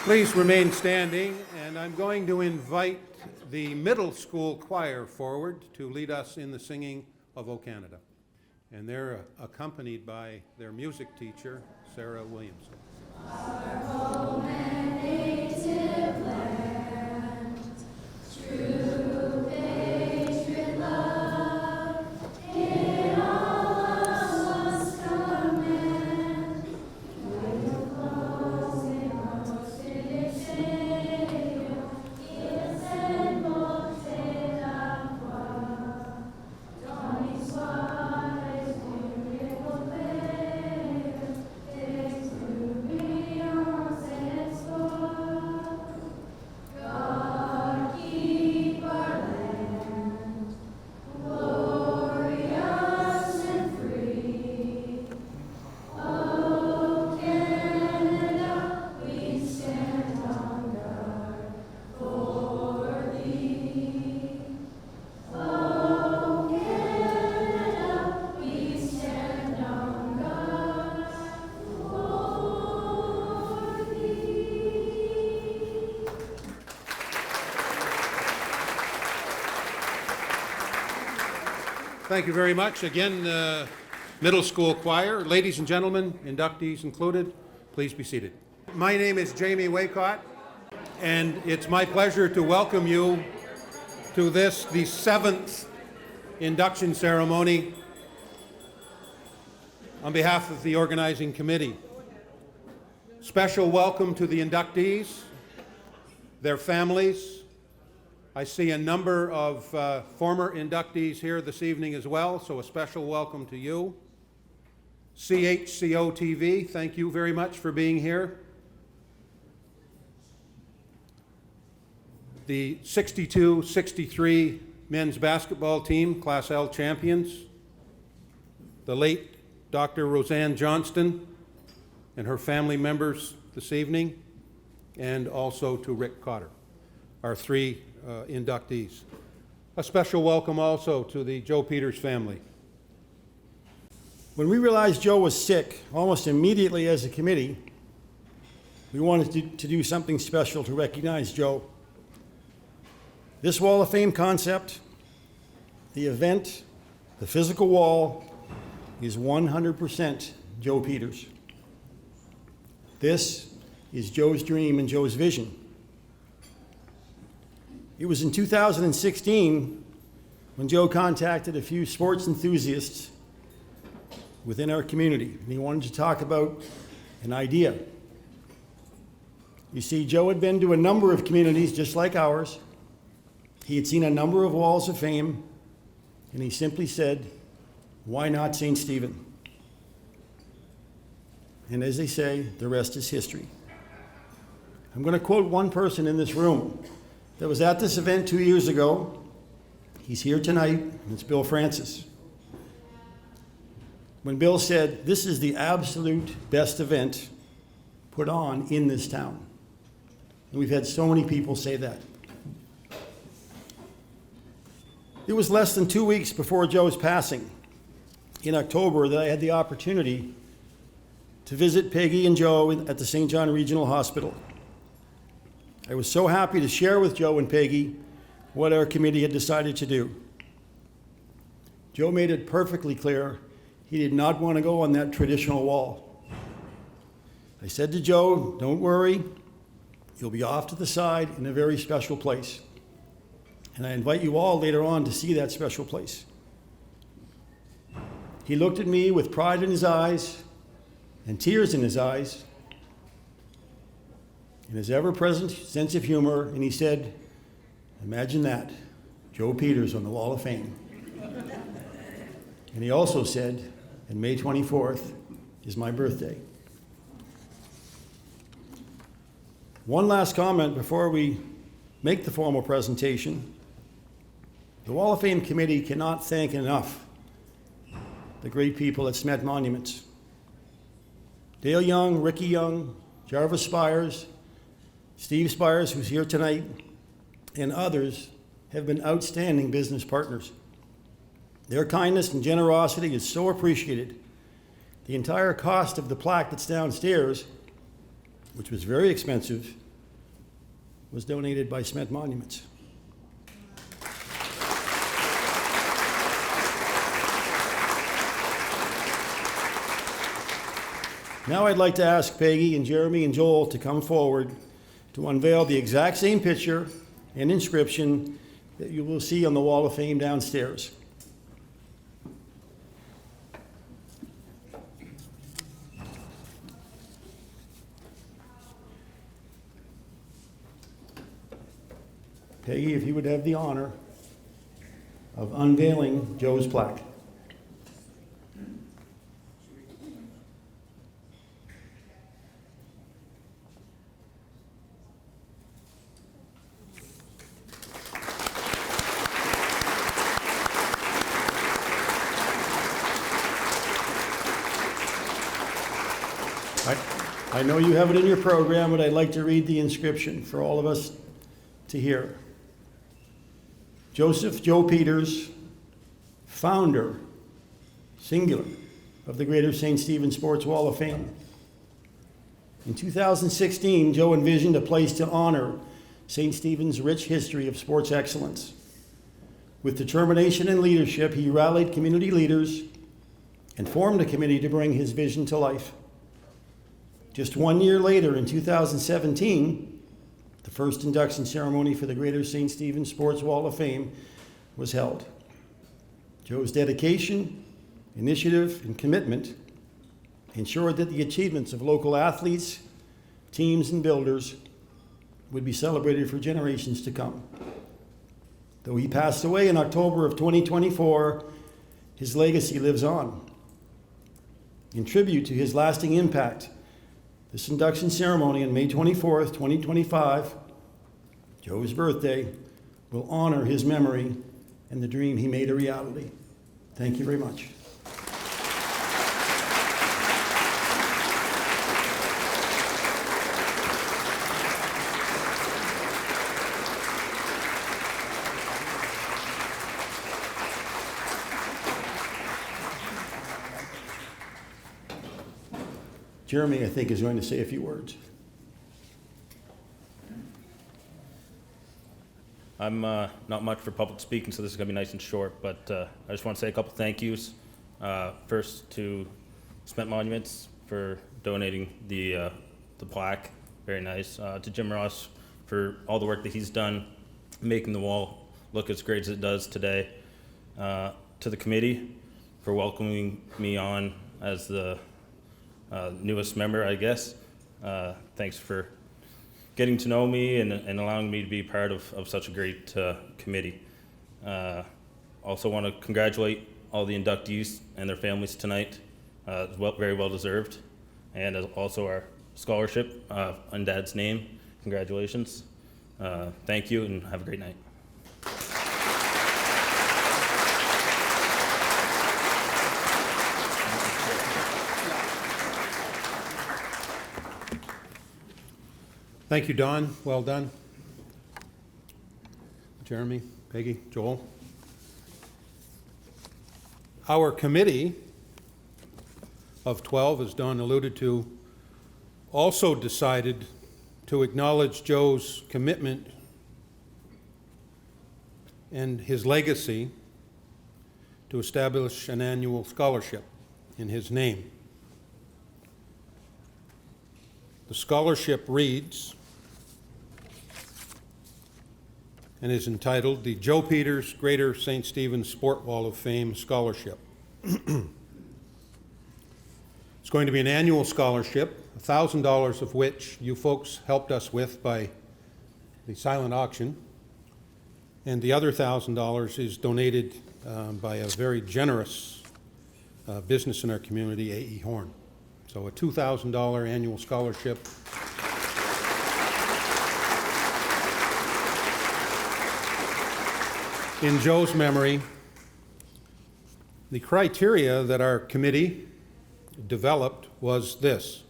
Please remain standing, and I'm going to invite the middle school choir forward to lead us in the singing of O Canada. And they're accompanied by their music teacher, Sarah Williamson. Our home and native land, true patriot love, in all of us command. With closing most inexhale, yes and monte d'avoine, Donny Suarez, beautiful fair, God keep our land glorious and free. Oh, Canada, we stand on guard for thee. Oh, Canada, we stand on guard for thee. Thank you very much. Again, middle school choir, ladies and gentlemen, inductees included, please be seated. My name is Jamie Waycott, and it's my pleasure to welcome you to this, the 7th induction ceremony on behalf of the organizing committee. Special welcome to the inductees, their families. I see a number of former inductees here this evening as well, so a special welcome to you. CHCO-TV, thank you very much for being here. The 62-63 men's basketball team, Class L champions. The late Dr. Roseanne Johnston and her family members this evening, and also to Rick Cotter, our 3 inductees. A special welcome also to the Joe Peters family. When we realized Joe was sick, almost immediately as a committee, we wanted to do something special to recognize Joe. This Wall of Fame concept, the event, the physical wall, is 100% Joe Peters. This is Joe's dream and Joe's vision. It was in 2016 when Joe contacted a few sports enthusiasts within our community, and he wanted to talk about an idea. You see, Joe had been to a number of communities just like ours. He had seen a number of walls of fame, and he simply said, why not St. Stephen? And as they say, the rest is history. I'm going to quote one person in this room that was at this event 2 years ago. He's here tonight, and it's Bill Francis. When Bill said, this is the absolute best event put on in this town. And we've had so many people say that. It was less than 2 weeks before Joe's passing, in October, that I had the opportunity to visit Peggy and Joe at the St. John Regional Hospital. I was so happy to share with Joe and Peggy what our committee had decided to do. Joe made it perfectly clear he did not want to go on that traditional wall. I said to Joe, don't worry, you'll be off to the side in a very special place. And I invite you all later on to see that special place. He looked at me with pride in his eyes and tears in his eyes, and his ever-present sense of humor, and he said, imagine that, Joe Peters on the Wall of Fame. And he also said, and May 24th is my birthday. One last comment before we make the formal presentation. The Wall of Fame Committee cannot thank enough the great people at Smet Monuments. Dale Young, Ricky Young, Jarvis Spires, Steve Spires, who's here tonight, and others have been outstanding business partners. Their kindness and generosity is so appreciated. The entire cost of the plaque that's downstairs, which was very expensive, was donated by Smith Monuments. Now I'd like to ask Peggy and Jeremy and Joel to come forward to unveil the exact same picture and inscription that you will see on the Wall of Fame downstairs. Peggy, if you would have the honor of unveiling Joe's plaque. I know you have it in your program, but I'd like to read the inscription for all of us to hear. Joseph Joe Peters, founder, singular, of the Greater St. Stephen Sports Wall of Fame. In 2016, Joe envisioned a place to honor St. Stephen's rich history of sports excellence. With determination and leadership, he rallied community leaders and formed a committee to bring his vision to life. Just 1 year later, in 2017, the first induction ceremony for the Greater St. Stephen Sports Wall of Fame was held. Joe's dedication, initiative, and commitment ensured that the achievements of local athletes, teams, and builders would be celebrated for generations to come. Though he passed away in October of 2024, his legacy lives on. In tribute to his lasting impact, this induction ceremony on May 24th, 2025, Joe's birthday, will honor his memory and the dream he made a reality. Thank you very much. Jeremy, I think, is going to say a few words. I'm not much for public speaking, so this is going to be nice and short, but I just want to say a couple thank yous. First to Smith Monuments for donating the plaque. Very nice. To Jim Ross for all the work that he's done, making the wall look as great as it does today. To the committee for welcoming me on as the newest member, I guess. Thanks for getting to know me and allowing me to be part of such a great committee. Also want to congratulate all the inductees and their families tonight. Very well deserved. And also our scholarship in Dad's name. Congratulations. Thank you and have a great night. Thank you, Don. Well done. Jeremy, Peggy, Joel. Our committee of 12, as Don alluded to, also decided to acknowledge Joe's commitment and his legacy to establish an annual scholarship in his name. The scholarship reads, and is entitled the Joe Peters Greater St. Stephen Sport Wall of Fame Scholarship. It's going to be an annual scholarship, $1,000 of which you folks helped us with by the silent auction, and the other $1,000 is donated by a very generous business in our community, A.E. Horn. So a $2,000 annual scholarship. In Joe's memory. The criteria that our committee developed was this.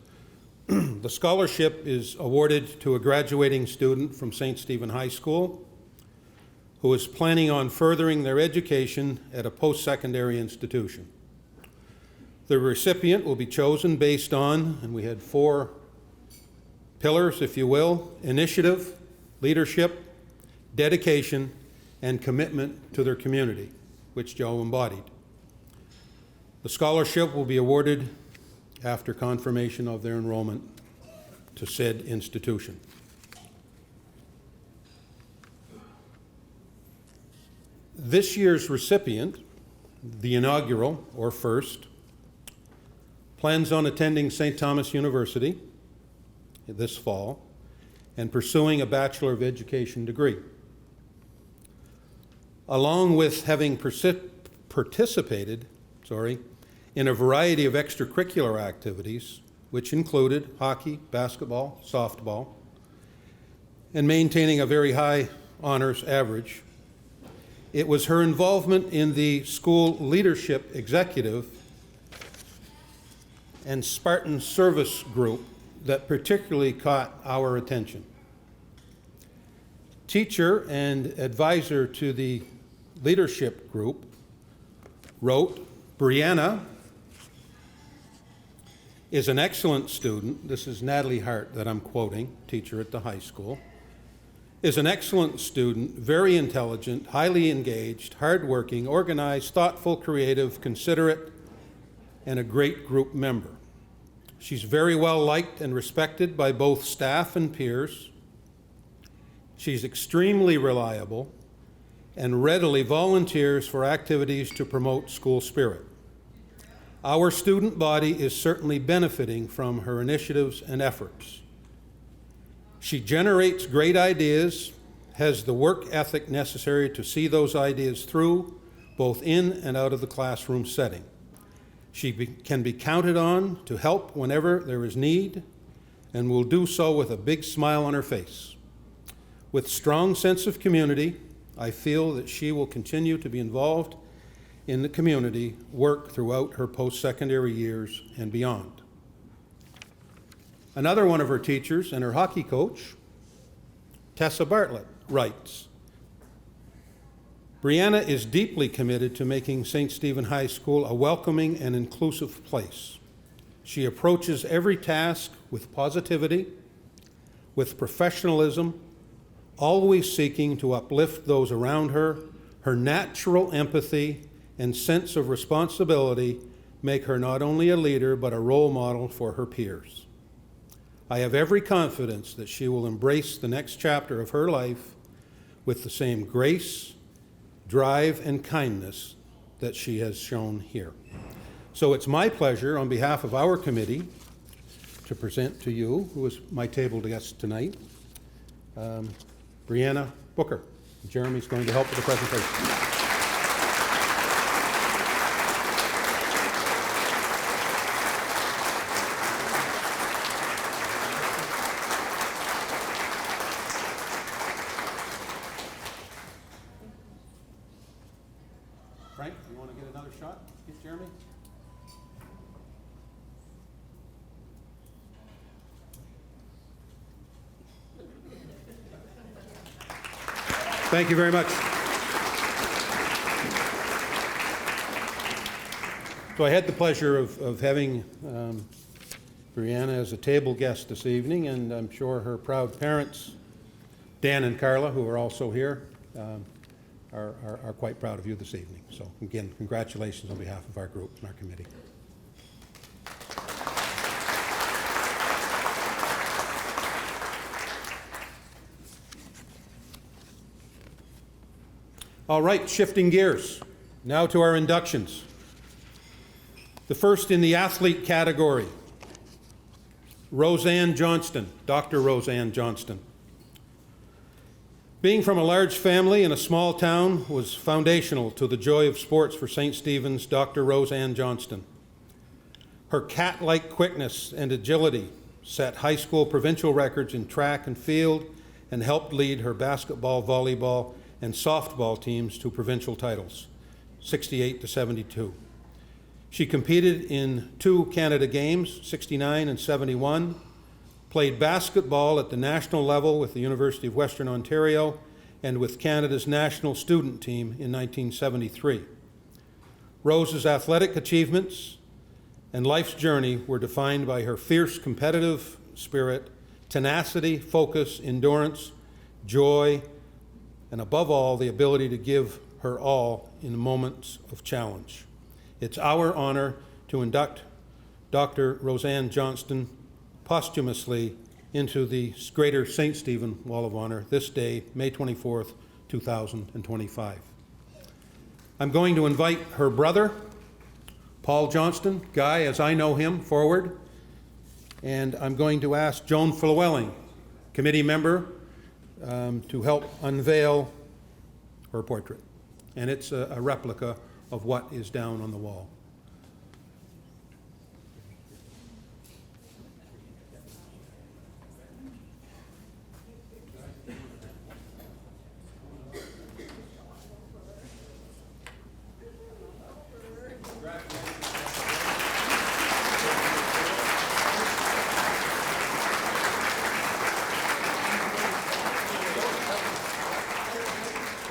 The scholarship is awarded to a graduating student from St. Stephen High School who is planning on furthering their education at a post-secondary institution. The recipient will be chosen based on, and we had 4 pillars, if you will: initiative, leadership, dedication, and commitment to their community, which Joe embodied. The scholarship will be awarded after confirmation of their enrollment to said institution. This year's recipient, the inaugural, or first, plans on attending St. Thomas University this fall and pursuing a Bachelor of Education degree. Along with having participated in a variety of extracurricular activities, which included hockey, basketball, softball, and maintaining a very high honors average, it was her involvement in the school leadership executive and Spartan service group that particularly caught our attention. Teacher and advisor to the leadership group wrote, "Brianna is an excellent student." This is Natalie Hart that I'm quoting, teacher at the high school. "Is an excellent student, very intelligent, highly engaged, hardworking, organized, thoughtful, creative, considerate, and a great group member. She's very well liked and respected by both staff and peers. She's extremely reliable and readily volunteers for activities to promote school spirit. Our student body is certainly benefiting from her initiatives and efforts. She generates great ideas, has the work ethic necessary to see those ideas through, both in and out of the classroom setting. She can be counted on to help whenever there is need, and will do so with a big smile on her face. With strong sense of community, I feel that she will continue to be involved in the community work throughout her post-secondary years and beyond." Another one of her teachers and her hockey coach, Tessa Bartlett, writes, "Brianna is deeply committed to making St. Stephen High School a welcoming and inclusive place. She approaches every task with positivity, with professionalism, always seeking to uplift those around her. Her natural empathy and sense of responsibility make her not only a leader, but a role model for her peers. I have every confidence that she will embrace the next chapter of her life with the same grace, drive, and kindness that she has shown here." So it's my pleasure, on behalf of our committee, to present to you, who is my table guest tonight, Brianna Booker. Jeremy's going to help with the presentation. Frank, you want to get another shot? Get Jeremy? Thank you very much. So I had the pleasure of having Brianna as a table guest this evening, and I'm sure her proud parents, Dan and Carla, who are also here, are quite proud of you this evening. So again, congratulations on behalf of our group and our committee. All right, shifting gears. Now to our inductions. The first in the athlete category, Roseanne Johnston, Dr. Roseanne Johnston. Being from a large family in a small town was foundational to the joy of sports for St. Stephen's Dr. Roseanne Johnston. Her cat-like quickness and agility set high school provincial records in track and field and helped lead her basketball, volleyball, and softball teams to provincial titles, 68 to 72. She competed in 2 Canada Games, 69 and 71, played basketball at the national level with the University of Western Ontario and with Canada's national student team in 1973. Rose's athletic achievements and life's journey were defined by her fierce competitive spirit, tenacity, focus, endurance, joy, and above all, the ability to give her all in moments of challenge. It's our honor to induct Dr. Roseanne Johnston posthumously into the Greater St. Stephen Wall of Honor this day, May 24th, 2025. I'm going to invite her brother, Paul Johnston, Guy as I know him, forward, and I'm going to ask Joan Flewelling, committee member, to help unveil her portrait. And it's a replica of what is down on the wall.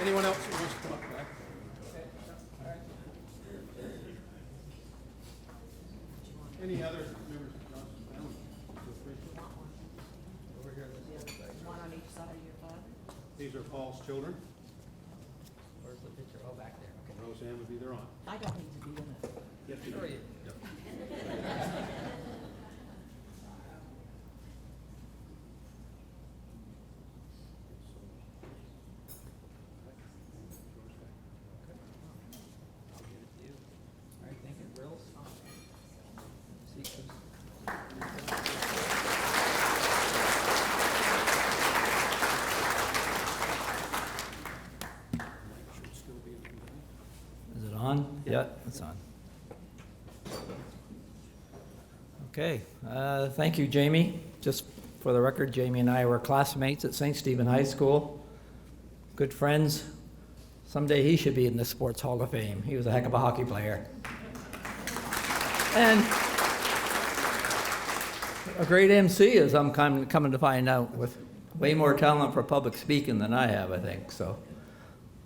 Anyone else who wants to come up back? Any other members of Johnston family? Feel free. Over here. One on each side of your father? These are Paul's children. Where's the picture? Oh, back there, okay. Roseanne would be their aunt. I don't need to be in it. Yes, you do. Sure you. Yep. All right, thank you, Wills. Is it on? Yeah, it's on. Okay, thank you, Jamie. Just for the record, Jamie and I were classmates at St. Stephen High School. Good friends. Someday he should be in the Sports Hall of Fame. He was a heck of a hockey player. And a great MC, as I'm coming to find out, with way more talent for public speaking than I have, I think. So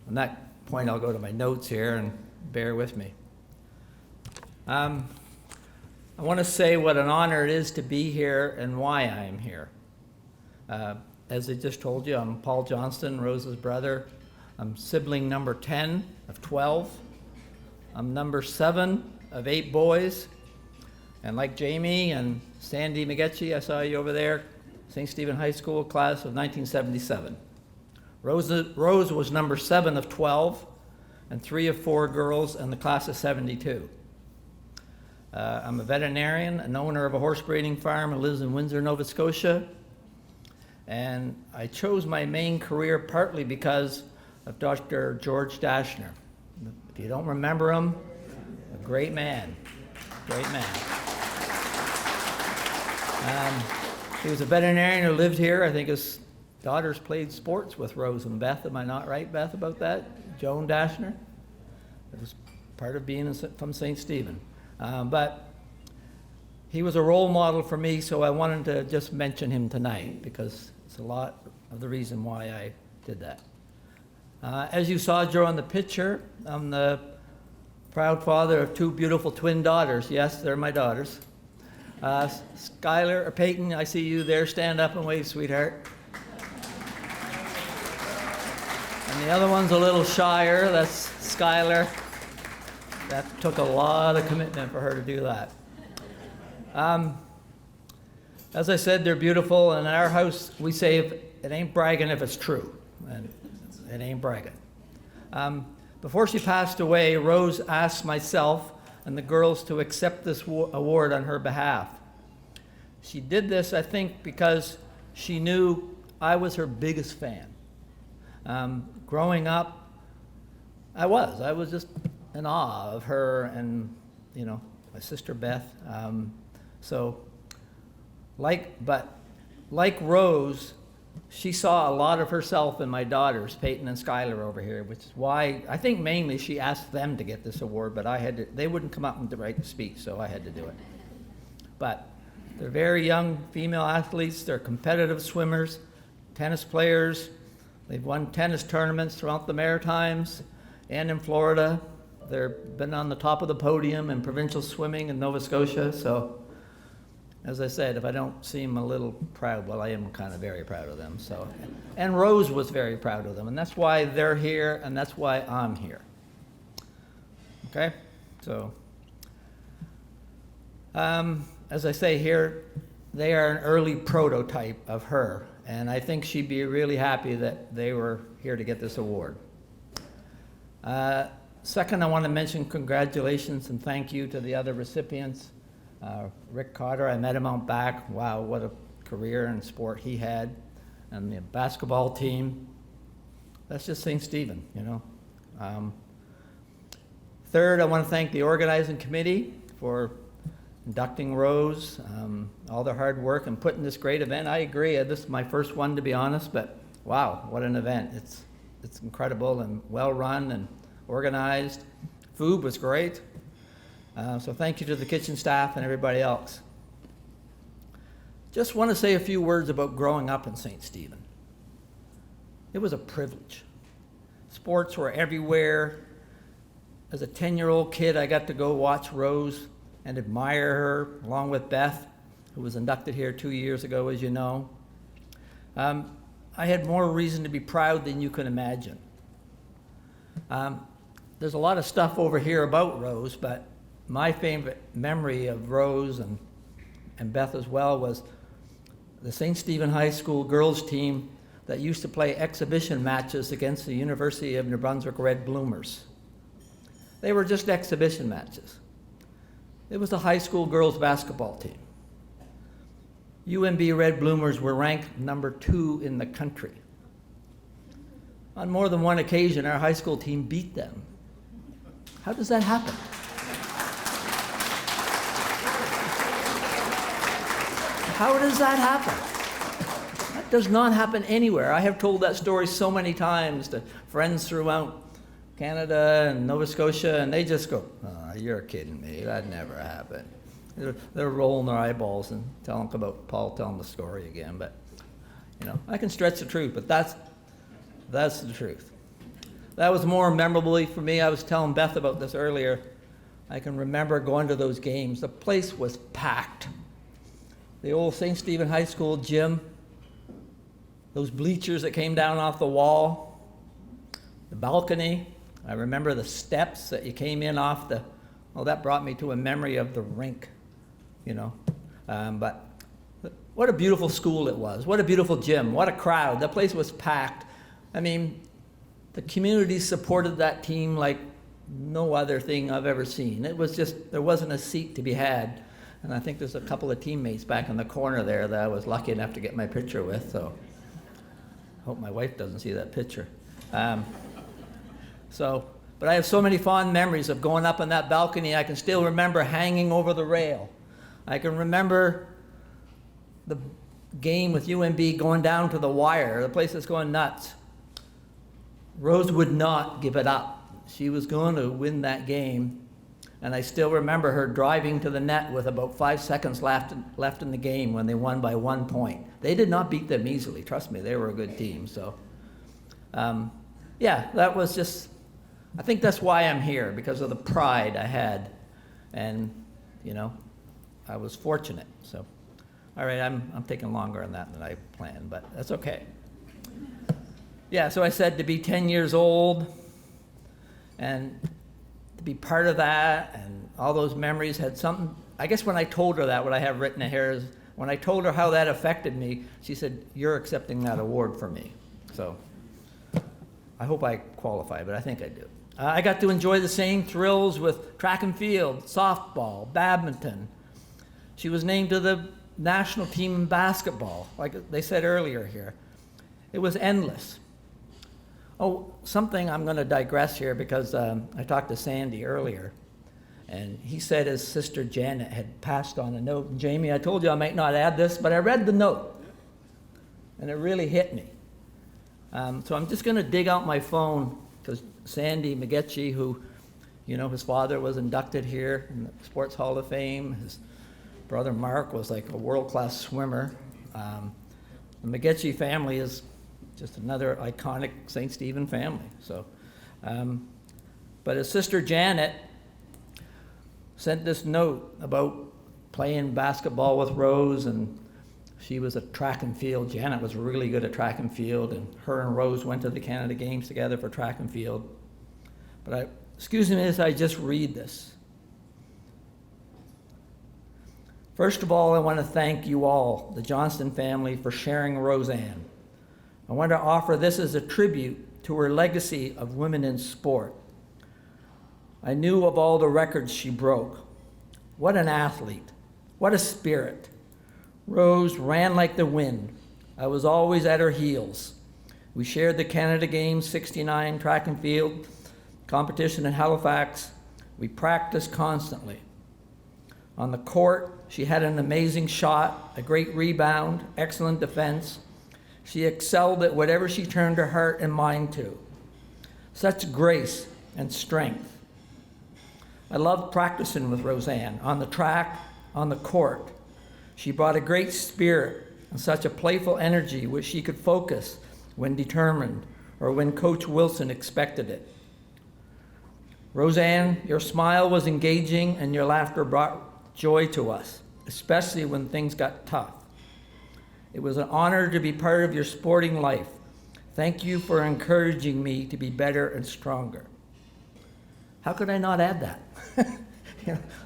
on that point, I'll go to my notes here and bear with me. I want to say what an honor it is to be here and why I am here. As I just told you, I'm Paul Johnston, Rose's brother. I'm sibling number 10 of 12. I'm number 7 of 8 boys. And like Jamie and Sandy McGetchie, I saw you over there, St. Stephen High School class of 1977. Rose was number 7 of 12, and 3 of 4 girls in the class of 72. I'm a veterinarian, an owner of a horse breeding farm, and lives in Windsor, Nova Scotia. And I chose my main career partly because of Dr. George Dashner. If you don't remember him, a great man, great man. He was a veterinarian who lived here. I think his daughters played sports with Rose and Beth. Am I not right, Beth, about that? Joan Dashner? It was part of being from St. Stephen. But he was a role model for me, so I wanted to just mention him tonight because it's a lot of the reason why I did that. As you saw, Joe, in the picture, I'm the proud father of 2 beautiful twin daughters. Yes, they're my daughters. Skylar, or Peyton, I see you there. Stand up and wave, sweetheart. And the other one's a little shyer. That's Skylar. That took a lot of commitment for her to do that. As I said, they're beautiful. And in our house, we say it ain't bragging if it's true. And it ain't bragging. Before she passed away, Rose asked myself and the girls to accept this award on her behalf. She did this, I think, because she knew I was her biggest fan. Growing up, I was just in awe of her and, you know, my sister Beth. Like Rose, she saw a lot of herself in my daughters, Peyton and Skylar over here, which is why I think mainly she asked them to get this award, but they wouldn't come up and write the speech, so I had to do it. But they're very young female athletes. They're competitive swimmers, tennis players. They've won tennis tournaments throughout the Maritimes and in Florida. They've been on the top of the podium in provincial swimming in Nova Scotia. So as I said, if I don't seem a little proud, well, I am kind of very proud of them. So, and Rose was very proud of them, and that's why they're here, and that's why I'm here. Okay, so as I say here, they are an early prototype of her, and I think she'd be really happy that they were here to get this award. Second, I want to mention congratulations and thank you to the other recipients. Rick Cotter, I met him out back. Wow, what a career in sport he had. And the basketball team, that's just St. Stephen, you know. Third, I want to thank the organizing committee for inducting Rose, all their hard work and putting this great event. I agree, this is my first one to be honest, but wow, what an event. It's incredible and well run and organized. Food was great. So thank you to the kitchen staff and everybody else. Just want to say a few words about growing up in St. Stephen. It was a privilege. Sports were everywhere. As a 10-year-old kid, I got to go watch Rose and admire her, along with Beth, who was inducted here 2 years ago, as you know. I had more reason to be proud than you can imagine. There's a lot of stuff over here about Rose, but my favorite memory of Rose and Beth as well was the St. Stephen High School girls team that used to play exhibition matches against the University of New Brunswick Red Bloomers. They were just exhibition matches. It was the high school girls basketball team. UNB Red Bloomers were ranked number 2 in the country. On more than one occasion, our high school team beat them. How does that happen? How does that happen? That does not happen anywhere. I have told that story so many times to friends throughout Canada and Nova Scotia, and they just go, "Oh, you're kidding me. That never happened." They're rolling their eyeballs and telling about Paul telling the story again. But, you know, I can stretch the truth, but that's the truth. That was more memorable for me. I was telling Beth about this earlier. I can remember going to those games. The place was packed. The old St. Stephen High School gym, those bleachers that came down off the wall, the balcony. I remember the steps that you came in off the, well, that brought me to a memory of the rink, you know. But what a beautiful school it was. What a beautiful gym. What a crowd. That place was packed. I mean, the community supported that team like no other thing I've ever seen. It was just, there wasn't a seat to be had. And I think there's a couple of teammates back in the corner there that I was lucky enough to get my picture with, so I hope my wife doesn't see that picture. But I have so many fond memories of going up on that balcony. I can still remember hanging over the rail. I can remember the game with UNB going down to the wire. The place is going nuts. Rose would not give it up. She was going to win that game. And I still remember her driving to the net with about 5 seconds left in the game when they won by 1 point. They did not beat them easily. Trust me, they were a good team. So, yeah, that was just, I think that's why I'm here, because of the pride I had. And, you know, I was fortunate. So, all right, I'm taking longer on that than I planned, but that's okay. Yeah, so I said to be 10 years old and to be part of that, and all those memories had something. I guess when I told her that, what I have written here is, when I told her how that affected me, she said, "You're accepting that award for me." So I hope I qualify, but I think I do. I got to enjoy the same thrills with track and field, softball, badminton. She was named to the national team in basketball, like they said earlier here. It was endless. Oh, something, I'm going to digress here because I talked to Sandy earlier, and he said his sister Janet had passed on a note. And Jamie, I told you I might not add this, but I read the note, and it really hit me. So I'm just going to dig out my phone, because Sandy McGetchie, who, you know, his father was inducted here in the Sports Hall of Fame. His brother Mark was like a world-class swimmer. The McGetchie family is just another iconic St. Stephen family. So, but his sister Janet sent this note about playing basketball with Rose, and she was at track and field. Janet was really good at track and field, and her and Rose went to the Canada Games together for track and field. But excuse me as I just read this. First of all, I want to thank you all, the Johnston family, for sharing Roseanne. I want to offer this as a tribute to her legacy of women in sport. I knew of all the records she broke. What an athlete. What a spirit. Rose ran like the wind. I was always at her heels. We shared the Canada Games 69 track and field competition in Halifax. We practiced constantly. On the court, she had an amazing shot, a great rebound, excellent defense. She excelled at whatever she turned her heart and mind to. Such grace and strength. I loved practicing with Roseanne, on the track, on the court. She brought a great spirit and such a playful energy which she could focus when determined or when Coach Wilson expected it. Roseanne, your smile was engaging and your laughter brought joy to us, especially when things got tough. It was an honor to be part of your sporting life. Thank you for encouraging me to be better and stronger. How could I not add that?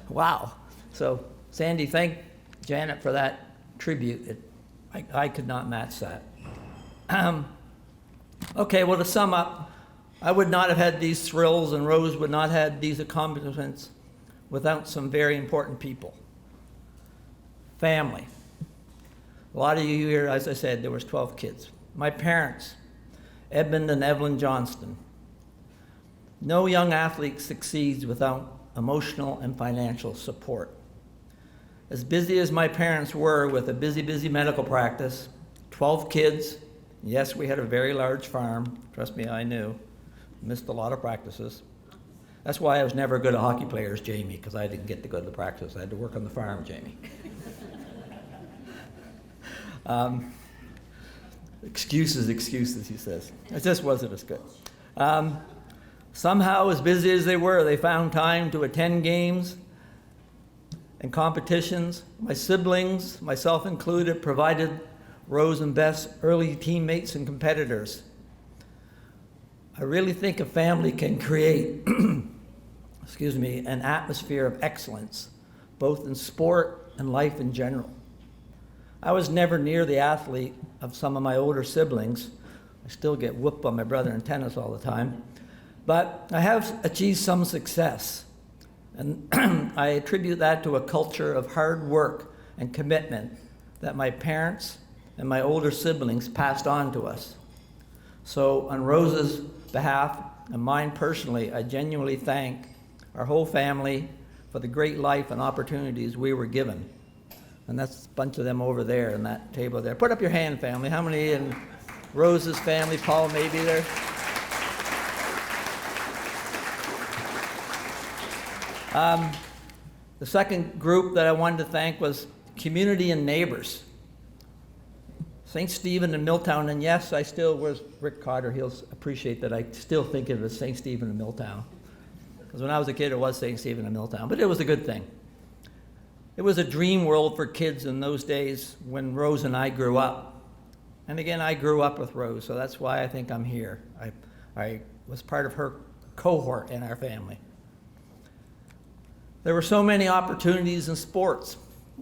Wow. So, Sandy, thank Janet for that tribute. I could not match that. Okay, well, to sum up, I would not have had these thrills, and Rose would not have had these accomplishments without some very important people. Family. A lot of you here, as I said, there was 12 kids. My parents, Edmund and Evelyn Johnston. No young athlete succeeds without emotional and financial support. As busy as my parents were with a busy medical practice, 12 kids, yes, we had a very large farm. Trust me, I knew. Missed a lot of practices. That's why I was never good at hockey players, Jamie, because I didn't get to go to the practice. I had to work on the farm, Jamie. Excuses, he says. It just wasn't as good. Somehow, as busy as they were, they found time to attend games and competitions. My siblings, myself included, provided Rose and Beth's early teammates and competitors. I really think a family can create, an atmosphere of excellence, both in sport and life in general. I was never near the athlete of some of my older siblings. I still get whooped by my brother in tennis all the time. But I have achieved some success. And I attribute that to a culture of hard work and commitment that my parents and my older siblings passed on to us. So on Rose's behalf and mine personally, I genuinely thank our whole family for the great life and opportunities we were given. And that's a bunch of them over there in that table there. Put up your hand, family. How many in Rose's family? Paul may be there. The second group that I wanted to thank was community and neighbors. St. Stephen and Milltown, and yes, I still was Rick Cotter. He'll appreciate that I still think of it as St. Stephen and Milltown. Because when I was a kid, it was St. Stephen and Milltown, but it was a good thing. It was a dream world for kids in those days when Rose and I grew up. And again, I grew up with Rose, so that's why I think I'm here. I was part of her cohort in our family. There were so many opportunities in sports: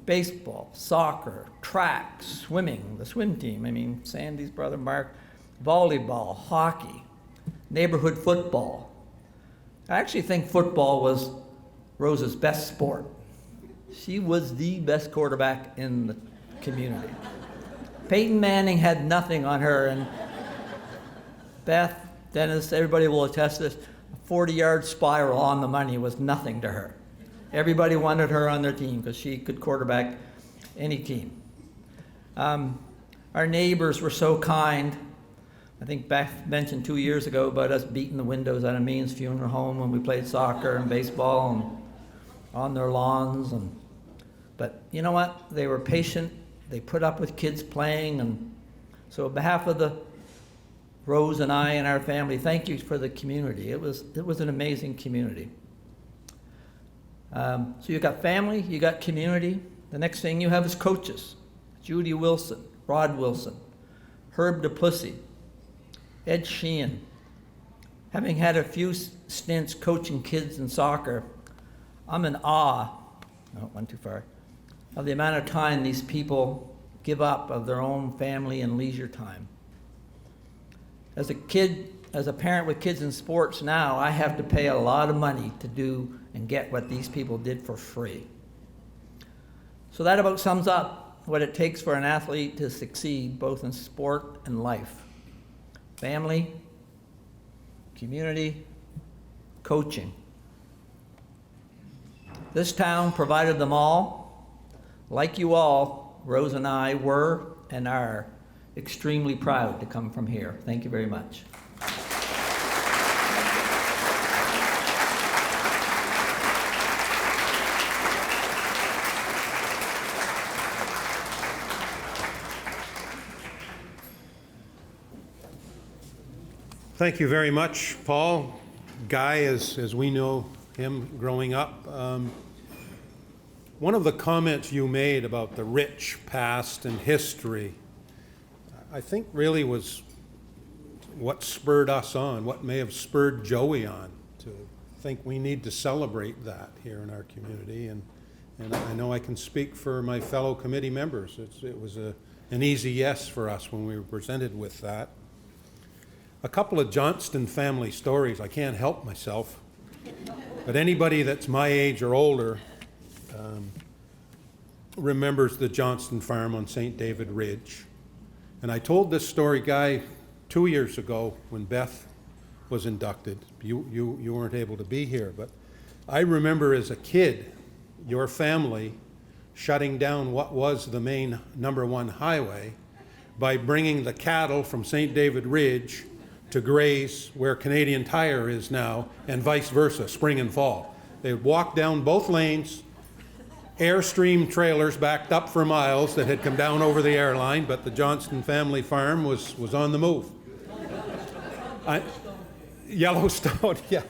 baseball, soccer, track, swimming, the swim team. I mean, Sandy's brother Mark, volleyball, hockey, neighborhood football. I actually think football was Rose's best sport. She was the best quarterback in the community. Peyton Manning had nothing on her, and Beth, Dennis, everybody will attest this, a 40-yard spiral on the money was nothing to her. Everybody wanted her on their team because she could quarterback any team. Our neighbors were so kind. I think Beth mentioned 2 years ago about us beating the windows out of Means Funeral Home when we played soccer and baseball and on their lawns. But you know what? They were patient. They put up with kids playing. And so on behalf of the Rose and I and our family, thank you for the community. It was an amazing community. So you got family, you got community, The next thing you have is coaches. Judy Wilson, Rod Wilson, Herb DePussy, Ed Sheehan. Having had a few stints coaching kids in soccer, I'm in awe, no, went too far, of the amount of time these people give up of their own family and leisure time. As a parent with kids in sports now, I have to pay a lot of money to do and get what these people did for free. So that about sums up what it takes for an athlete to succeed both in sport and life. Family, community, coaching. This town provided them all. Like you all, Rose and I were and are extremely proud to come from here. Thank you very much. Thank you very much, Paul. Guy, as we know him growing up, one of the comments you made about the rich past and history, I think really was what spurred us on, what may have spurred Joey on to think we need to celebrate that here in our community. And I know I can speak for my fellow committee members. It was an easy yes for us when we were presented with that. A couple of Johnston family stories, I can't help myself, but anybody that's my age or older remembers the Johnston farm on St. David Ridge. And I told this story, Guy, 2 years ago when Beth was inducted. You weren't able to be here, but I remember as a kid, your family shutting down what was the main #1 highway by bringing the cattle from St. David Ridge to graze where Canadian Tire is now, and vice versa, spring and fall. They would walk down both lanes, Airstream trailers backed up for miles that had come down over the airline, but the Johnston family farm was on the move. Yellowstone, yeah.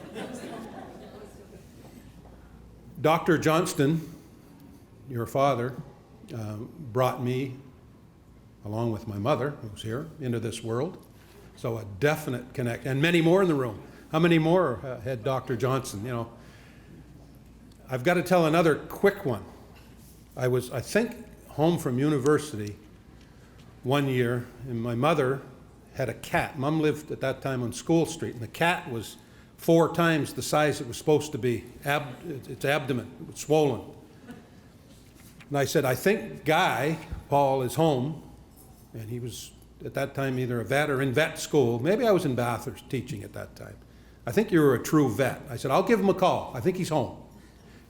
Dr. Johnston, your father, brought me, along with my mother, who's here, into this world. So a definite connect, and many more in the room. How many more had Dr. Johnston? You know, I've got to tell another quick one. I was, I think, home from university one year, and my mother had a cat. Mom lived at that time on School Street, and the cat was 4 times the size it was supposed to be. Its abdomen was swollen. And I said, I think Guy, Paul, is home, and he was at that time either a vet or in vet school. Maybe I was in Bathurst teaching at that time. I think you were a true vet. I said, I'll give him a call. I think he's home.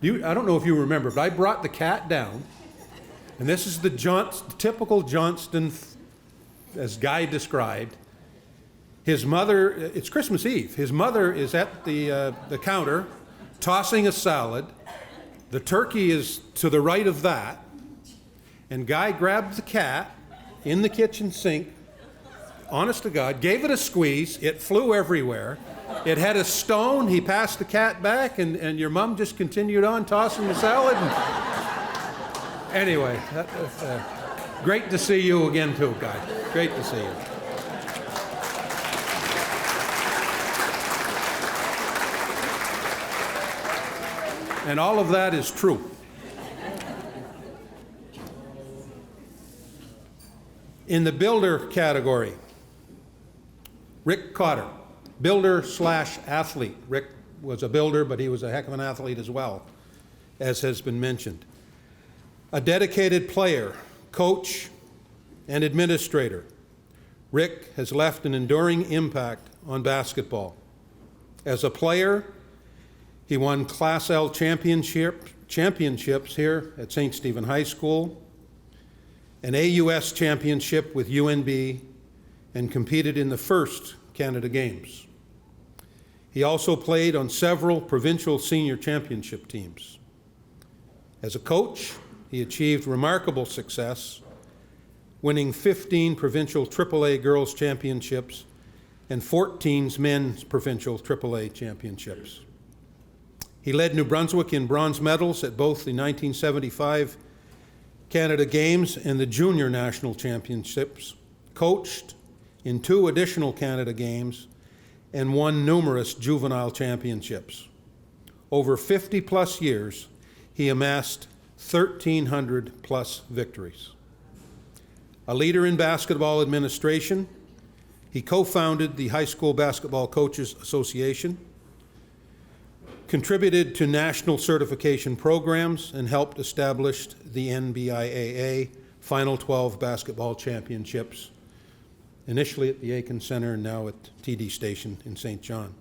I don't know if you remember, but I brought the cat down, and this is the typical Johnston, as Guy described. His mother, it's Christmas Eve. His mother is at the counter tossing a salad. The turkey is to the right of that, and Guy grabbed the cat in the kitchen sink, honest to God, gave it a squeeze. It flew everywhere. It had a stone. He passed the cat back, and your mom just continued on tossing the salad. Anyway, great to see you again too, Guy. Great to see you. And all of that is true. In the builder category, Rick Cotter, builder/athlete. Rick was a builder, but he was a heck of an athlete as well, as has been mentioned. A dedicated player, coach, and administrator. Rick has left an enduring impact on basketball. As a player, he won Class L championships here at St. Stephen High School, an AUS championship with UNB, and competed in the first Canada Games. He also played on several provincial senior championship teams. As a coach, he achieved remarkable success, winning 15 provincial AAA girls championships and 14 men's provincial AAA championships. He led New Brunswick in bronze medals at both the 1975 Canada Games and the Junior National Championships, coached in 2 additional Canada Games, and won numerous juvenile championships. Over 50-plus years, he amassed 1,300-plus victories. A leader in basketball administration, he co-founded the High School Basketball Coaches Association, contributed to national certification programs, and helped establish the NBIAA Final 12 basketball championships, initially at the Aiken Center and now at TD Station in St. John.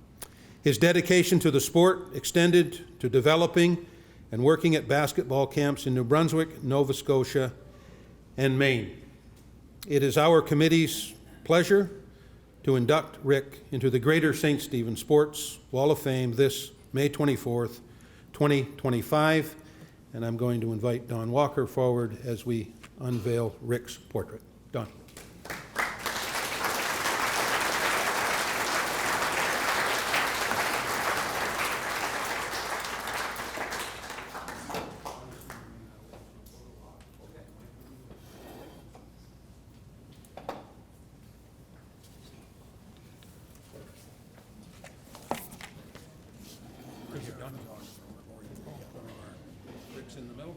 His dedication to the sport extended to developing and working at basketball camps in New Brunswick, Nova Scotia, and Maine. It is our committee's pleasure to induct Rick into the Greater St. Stephen Sports Wall of Fame this May 24th, 2025, and I'm going to invite Don Walker forward as we unveil Rick's portrait. Don. Rick's in the middle.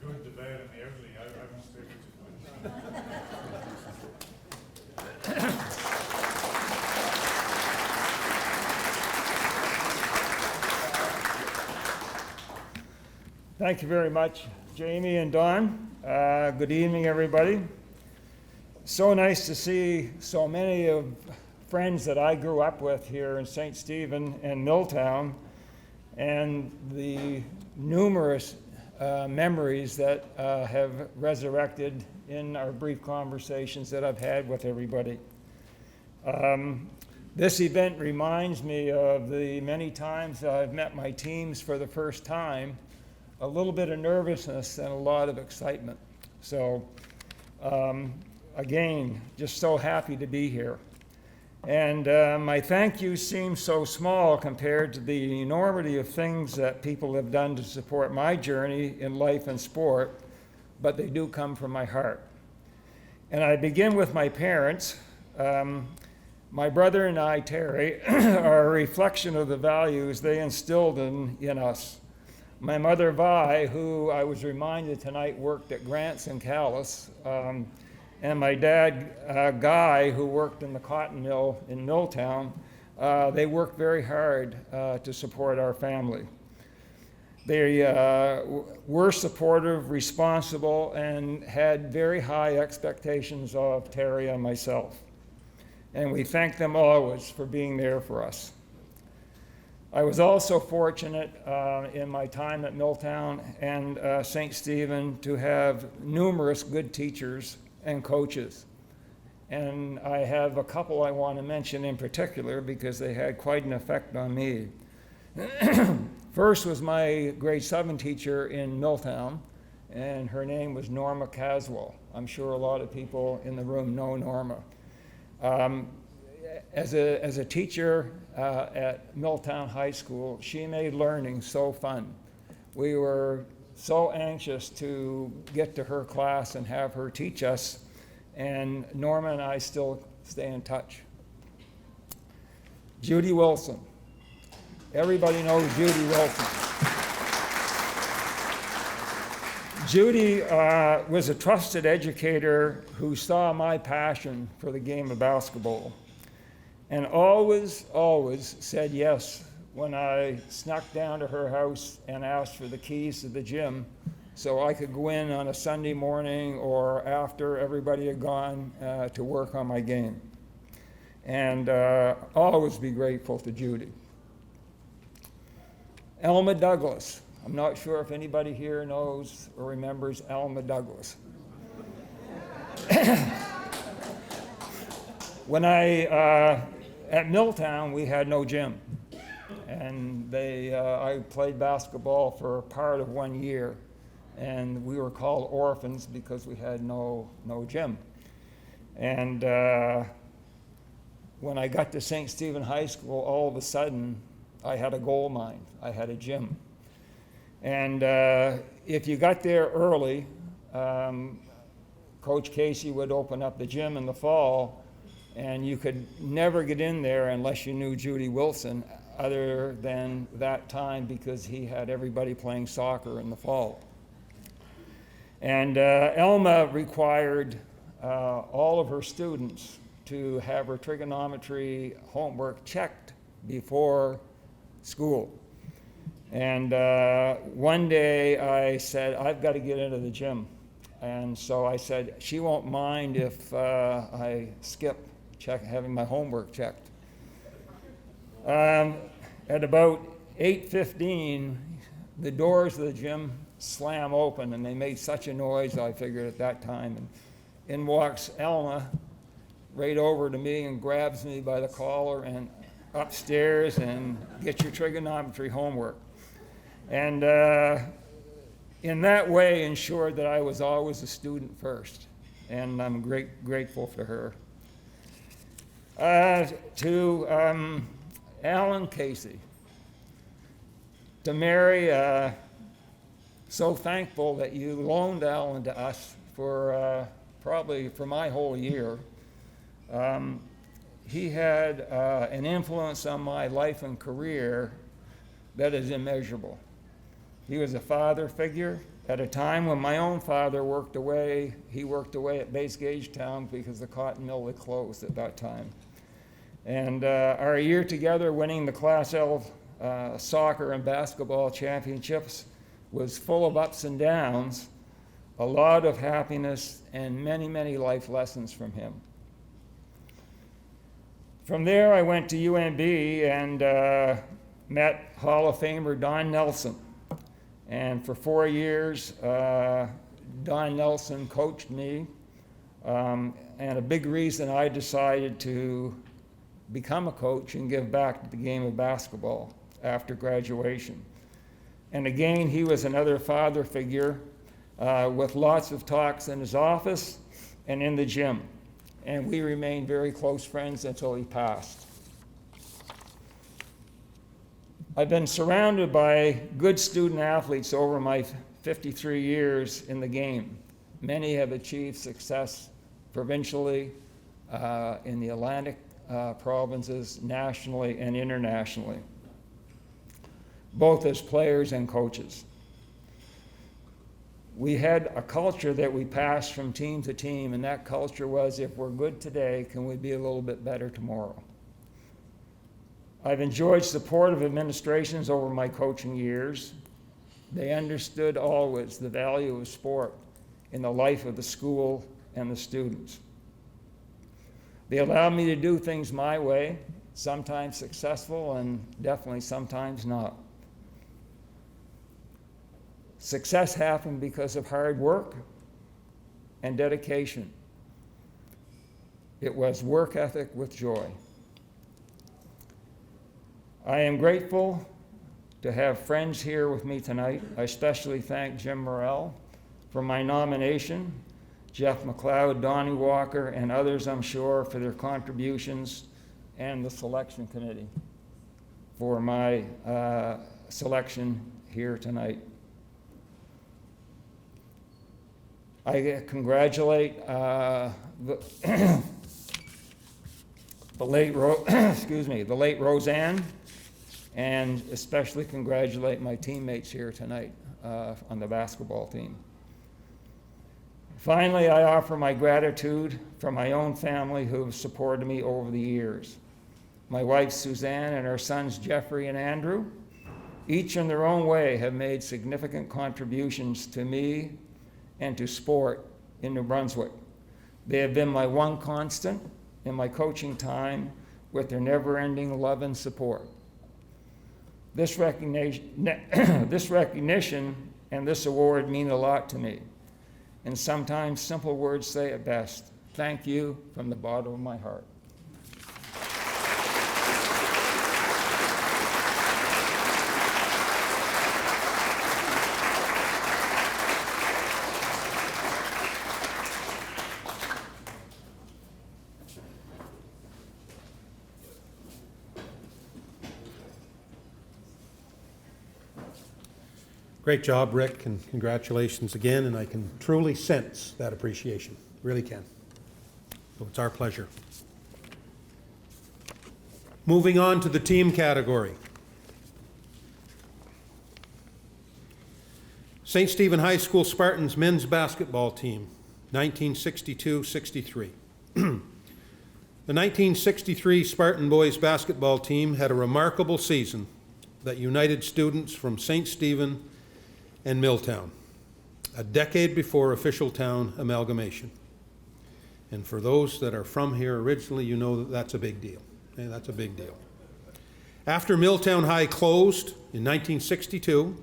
Good, the bad, and the ugly. I must say which is which. Thank you very much, Jamie and Don. Good evening, everybody. So nice to see so many of friends that I grew up with here in St. Stephen and Milltown, and the numerous memories that have resurrected in our brief conversations that I've had with everybody. This event reminds me of the many times that I've met my teams for the first time, a little bit of nervousness and a lot of excitement. So again, just so happy to be here. And my thank you seems so small compared to the enormity of things that people have done to support my journey in life and sport, but they do come from my heart. And I begin with my parents. My brother and I, Terry, are a reflection of the values they instilled in us. My mother, Vi, who I was reminded tonight worked at Grants and Callis, and my dad, Guy, who worked in the cotton mill in Milltown, they worked very hard to support our family. They were supportive, responsible, and had very high expectations of Terry and myself. And we thank them always for being there for us. I was also fortunate in my time at Milltown and St. Stephen to have numerous good teachers and coaches. And I have a couple I want to mention in particular because they had quite an effect on me. First was my grade 7 teacher in Milltown, and her name was Norma Caswell. I'm sure a lot of people in the room know Norma. As a teacher at Milltown High School, she made learning so fun. We were so anxious to get to her class and have her teach us, and Norma and I still stay in touch. Judy Wilson. Everybody knows Judy Wilson. Judy was a trusted educator who saw my passion for the game of basketball, and always said yes when I snuck down to her house and asked for the keys to the gym so I could go in on a Sunday morning or after everybody had gone to work on my game. And always be grateful to Judy. Elma Douglas. I'm not sure if anybody here knows or remembers Elma Douglas. When at Milltown, we had no gym. And I played basketball for part of 1 year. and we were called orphans because we had no gym. And when I got to St. Stephen High School, all of a sudden, I had a gold mine. I had a gym. And if you got there early, Coach Casey would open up the gym in the fall, and you could never get in there unless you knew Judy Wilson, other than that time, because he had everybody playing soccer in the fall. And Elma required all of her students to have her trigonometry homework checked before school. And one day I said, I've got to get into the gym. And so I said, she won't mind if I skip having my homework checked. At about 8:15, the doors of the gym slam open, and they made such a noise, I figured at that time. And in walks Elma right over to me and grabs me by the collar and upstairs and get your trigonometry homework. And in that way ensured that I was always a student first, and I'm grateful for her. To Alan Casey, to Mary, so thankful that you loaned Alan to us for probably for my whole year. He had an influence on my life and career that is immeasurable. He was a father figure at a time when my own father worked away. He worked away at Base Gauge Town because the cotton mill had closed at that time. And our year together winning the Class L soccer and basketball championships was full of ups and downs, a lot of happiness, and many, many life lessons from him. From there, I went to UNB and met Hall of Famer Don Nelson. And for 4 years, Don Nelson coached me. And a big reason I decided to become a coach and give back to the game of basketball after graduation. And again, he was another father figure with lots of talks in his office and in the gym. And we remained very close friends until he passed. I've been surrounded by good student athletes over my 53 years in the game. Many have achieved success provincially, in the Atlantic provinces, nationally and internationally, both as players and coaches. We had a culture that we passed from team to team, and that culture was, if we're good today, can we be a little bit better tomorrow? I've enjoyed supportive administrations over my coaching years. They understood always the value of sport in the life of the school and the students. They allowed me to do things my way, sometimes successful and definitely sometimes not. Success happened because of hard work and dedication. It was work ethic with joy. I am grateful to have friends here with me tonight. I especially thank Jim Morrell for my nomination, Jeff McLeod, Donnie Walker, and others, I'm sure, for their contributions, and the selection committee for my selection here tonight. I congratulate the late Roseanne, and especially congratulate my teammates here tonight on the basketball team. Finally, I offer my gratitude for my own family who have supported me over the years. My wife Suzanne and our sons Jeffrey and Andrew, each in their own way, have made significant contributions to me and to sport in New Brunswick. They have been my one constant in my coaching time with their never-ending love and support. This recognition and this award mean a lot to me. And sometimes simple words say it best. Thank you from the bottom of my heart. Great job, Rick, and congratulations again, and I can truly sense that appreciation, really can. So it's our pleasure. Moving on to the team category. St. Stephen High School Spartans men's basketball team, 1962-63. The 1963 Spartan boys basketball team had a remarkable season that united students from St. Stephen and Milltown, a decade before official town amalgamation. And for those that are from here originally, you know that that's a big deal. Okay, that's a big deal. After Milltown High closed in 1962,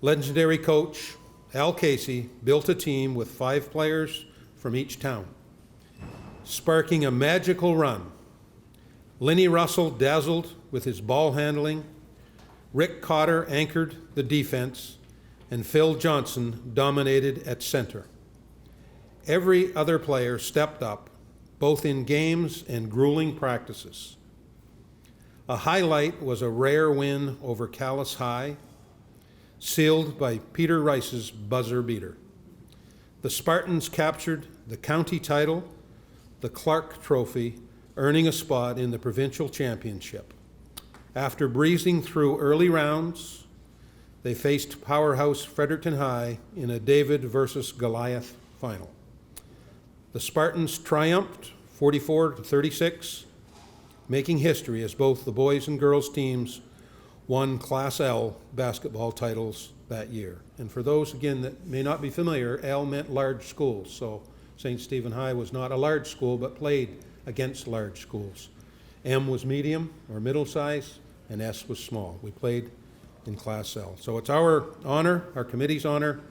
legendary coach Al Casey built a team with 5 players from each town, sparking a magical run. Lenny Russell dazzled with his ball handling, Rick Cotter anchored the defense, and Phil Johnston dominated at center. Every other player stepped up, both in games and grueling practices. A highlight was a rare win over Calais High, sealed by Peter Rice's buzzer beater. The Spartans captured the county title, the Clark Trophy, earning a spot in the provincial championship. After breezing through early rounds, they faced powerhouse Fredericton High in a David versus Goliath final. The Spartans triumphed 44-36, making history as both the boys and girls teams won Class L basketball titles that year. And for those, again, that may not be familiar, L meant large schools. So St. Stephen High was not a large school, but played against large schools. M was medium or middle size, and S was small. We played in Class L. So it's our honor, our committee's honor,